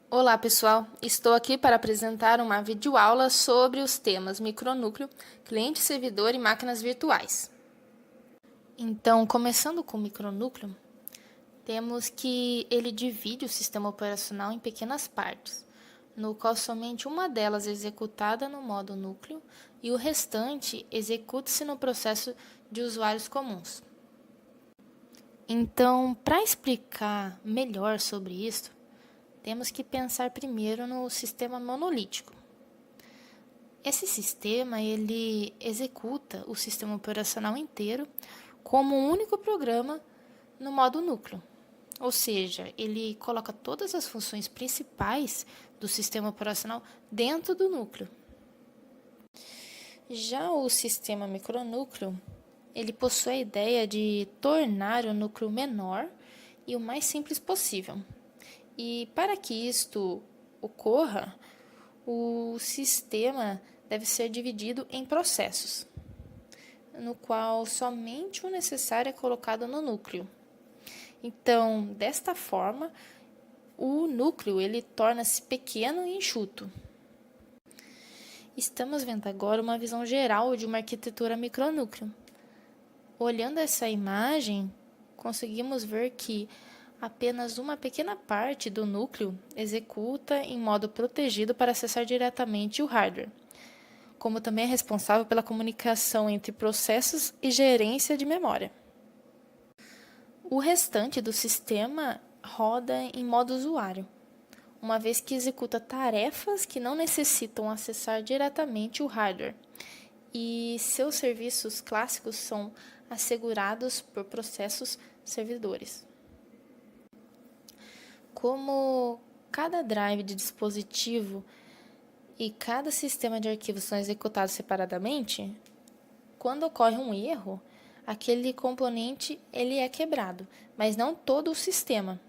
Olá pessoal, estou aqui para apresentar uma videoaula sobre os temas micronúcleo, cliente-servidor e máquinas virtuais. Então, começando com o micronúcleo, temos que ele divide o sistema operacional em pequenas partes, no qual somente uma delas é executada no modo núcleo e o restante executa-se no processo de usuários comuns. Então, para explicar melhor sobre isso, temos que pensar primeiro no sistema monolítico. Esse sistema ele executa o sistema operacional inteiro como um único programa no modo núcleo. Ou seja, ele coloca todas as funções principais do sistema operacional dentro do núcleo. Já o sistema micronúcleo, ele possui a ideia de tornar o núcleo menor e o mais simples possível. E para que isto ocorra, o sistema deve ser dividido em processos, no qual somente o necessário é colocado no núcleo. Então, desta forma, o núcleo ele torna-se pequeno e enxuto. Estamos vendo agora uma visão geral de uma arquitetura micronúcleo. Olhando essa imagem, conseguimos ver que apenas uma pequena parte do núcleo executa em modo protegido para acessar diretamente o hardware, como também é responsável pela comunicação entre processos e gerência de memória. O restante do sistema roda em modo usuário, uma vez que executa tarefas que não necessitam acessar diretamente o hardware, e seus serviços clássicos são assegurados por processos servidores. Como cada drive de dispositivo e cada sistema de arquivos são executados separadamente, quando ocorre um erro, aquele componente ele é quebrado, mas não todo o sistema.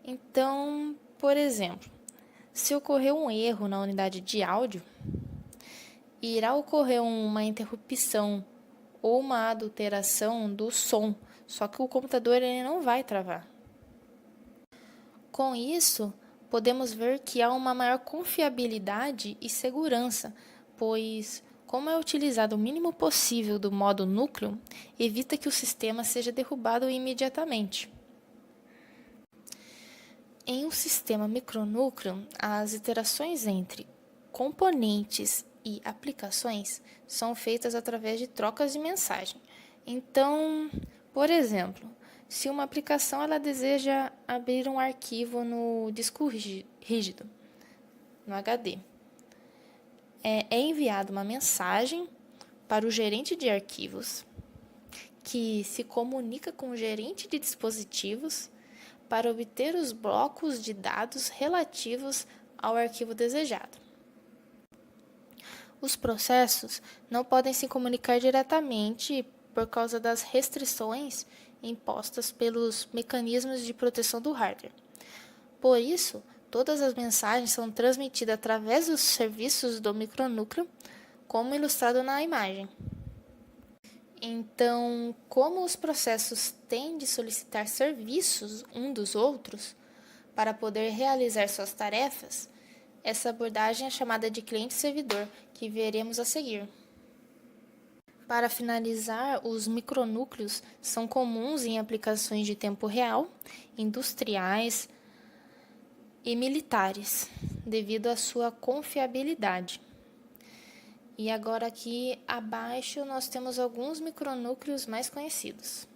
Então, por exemplo, se ocorrer um erro na unidade de áudio, irá ocorrer uma interrupção ou uma adulteração do som, só que o computador ele não vai travar. Com isso, podemos ver que há uma maior confiabilidade e segurança, pois, como é utilizado o mínimo possível do modo núcleo, evita que o sistema seja derrubado imediatamente. Em um sistema micronúcleo, as interações entre componentes e aplicações são feitas através de trocas de mensagem. Então, por exemplo, se uma aplicação ela deseja abrir um arquivo no disco rígido, no HD, é enviada uma mensagem para o gerente de arquivos, que se comunica com o gerente de dispositivos para obter os blocos de dados relativos ao arquivo desejado. Os processos não podem se comunicar diretamente por causa das restrições impostas pelos mecanismos de proteção do hardware. Por isso, todas as mensagens são transmitidas através dos serviços do micronúcleo, como ilustrado na imagem. Então, como os processos têm de solicitar serviços um dos outros para poder realizar suas tarefas, essa abordagem é chamada de cliente-servidor, que veremos a seguir. Para finalizar, os micronúcleos são comuns em aplicações de tempo real, industriais e militares, devido à sua confiabilidade. E agora aqui abaixo nós temos alguns micronúcleos mais conhecidos.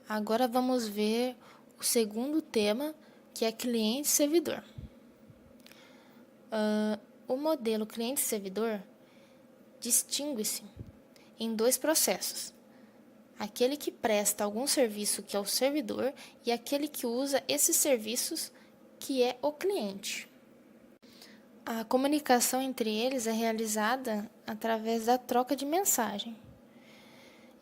Agora vamos ver o segundo tema, que é cliente-servidor. O modelo cliente-servidor distingue-se em dois processos: aquele que presta algum serviço, que é o servidor, e aquele que usa esses serviços, que é o cliente. A comunicação entre eles é realizada através da troca de mensagem.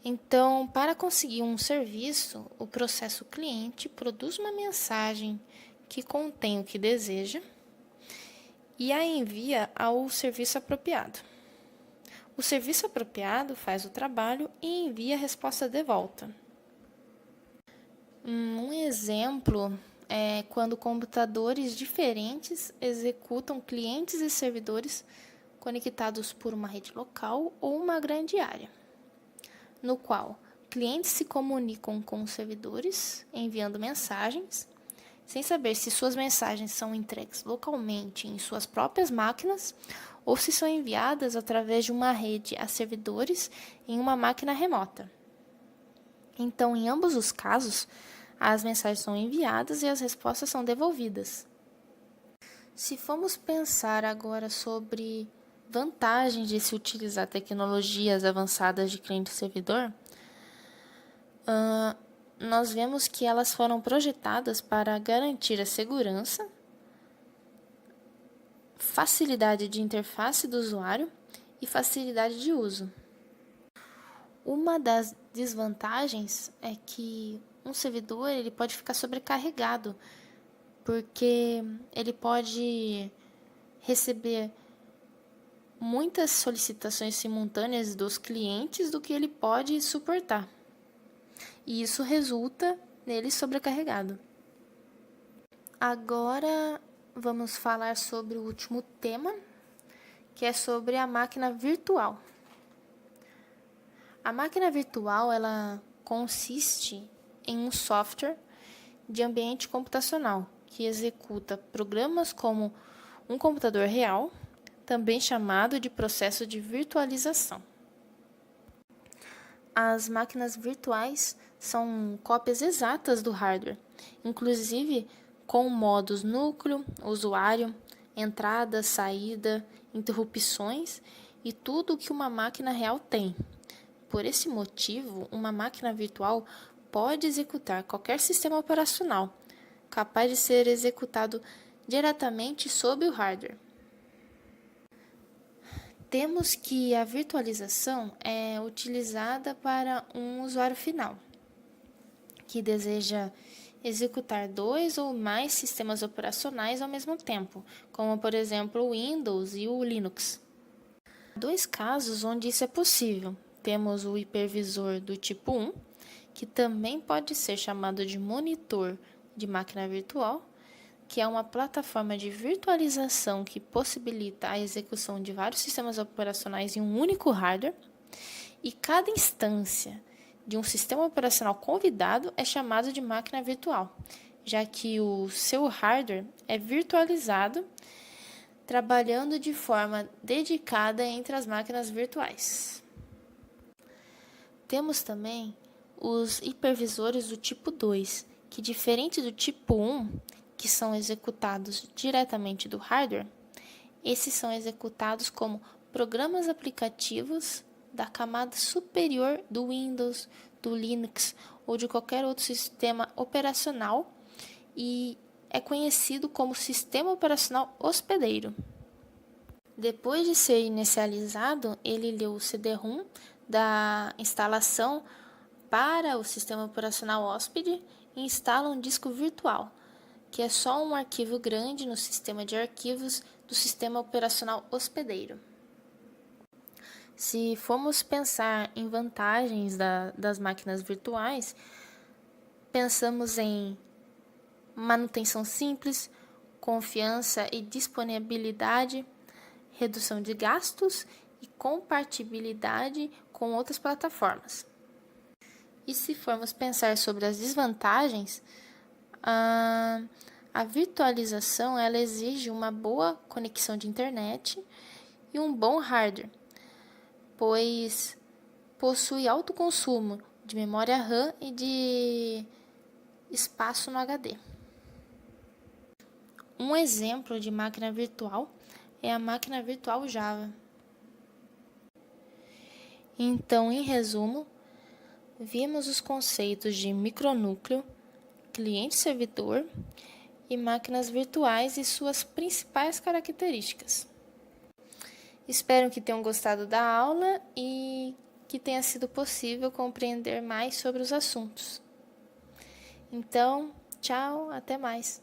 Então, para conseguir um serviço, o processo cliente produz uma mensagem que contém o que deseja e a envia ao serviço apropriado. O serviço apropriado faz o trabalho e envia a resposta de volta. Um exemplo é quando computadores diferentes executam clientes e servidores conectados por uma rede local ou uma grande área, no qual clientes se comunicam com os servidores enviando mensagens, sem saber se suas mensagens são entregues localmente em suas próprias máquinas ou se são enviadas através de uma rede a servidores em uma máquina remota. Então, em ambos os casos, as mensagens são enviadas e as respostas são devolvidas. Se formos pensar agora sobre vantagens de se utilizar tecnologias avançadas de cliente-servidor, nós vemos que elas foram projetadas para garantir a segurança, facilidade de interface do usuário e facilidade de uso. Uma das desvantagens é que um servidor ele pode ficar sobrecarregado, porque ele pode receber muitas solicitações simultâneas dos clientes do que ele pode suportar. E isso resulta nele sobrecarregado. Agora vamos falar sobre o último tema, que é sobre a máquina virtual. A máquina virtual ela consiste em um software de ambiente computacional que executa programas como um computador real, também chamado de processo de virtualização. As máquinas virtuais são cópias exatas do hardware, inclusive com modos núcleo, usuário, entrada, saída, interrupções e tudo o que uma máquina real tem. Por esse motivo, uma máquina virtual pode executar qualquer sistema operacional, capaz de ser executado diretamente sob o hardware. Temos que a virtualização é utilizada para um usuário final, que deseja executar 2 ou mais sistemas operacionais ao mesmo tempo, como por exemplo o Windows e o Linux. Há 2 casos onde isso é possível. Temos o hipervisor do tipo 1, que também pode ser chamado de monitor de máquina virtual, que é uma plataforma de virtualização que possibilita a execução de vários sistemas operacionais em um único hardware, e cada instância de um sistema operacional convidado é chamado de máquina virtual, já que o seu hardware é virtualizado, trabalhando de forma dedicada entre as máquinas virtuais. Temos também os hipervisores do tipo 2, que diferente do tipo 1, que são executados diretamente do hardware, esses são executados como programas aplicativos da camada superior do Windows, do Linux ou de qualquer outro sistema operacional e é conhecido como sistema operacional hospedeiro. Depois de ser inicializado, ele lê o CD-ROM da instalação para o sistema operacional hóspede e instala um disco virtual, que é só um arquivo grande no sistema de arquivos do sistema operacional hospedeiro. Se formos pensar em vantagens das máquinas virtuais, pensamos em manutenção simples, confiança e disponibilidade, redução de gastos e compatibilidade com outras plataformas. E se formos pensar sobre as desvantagens, a virtualização ela exige uma boa conexão de internet e um bom hardware, pois possui alto consumo de memória RAM e de espaço no HD. Um exemplo de máquina virtual é a máquina virtual Java. Então, em resumo, vimos os conceitos de micronúcleo, cliente-servidor e máquinas virtuais e suas principais características. Espero que tenham gostado da aula e que tenha sido possível compreender mais sobre os assuntos. Então, tchau, até mais.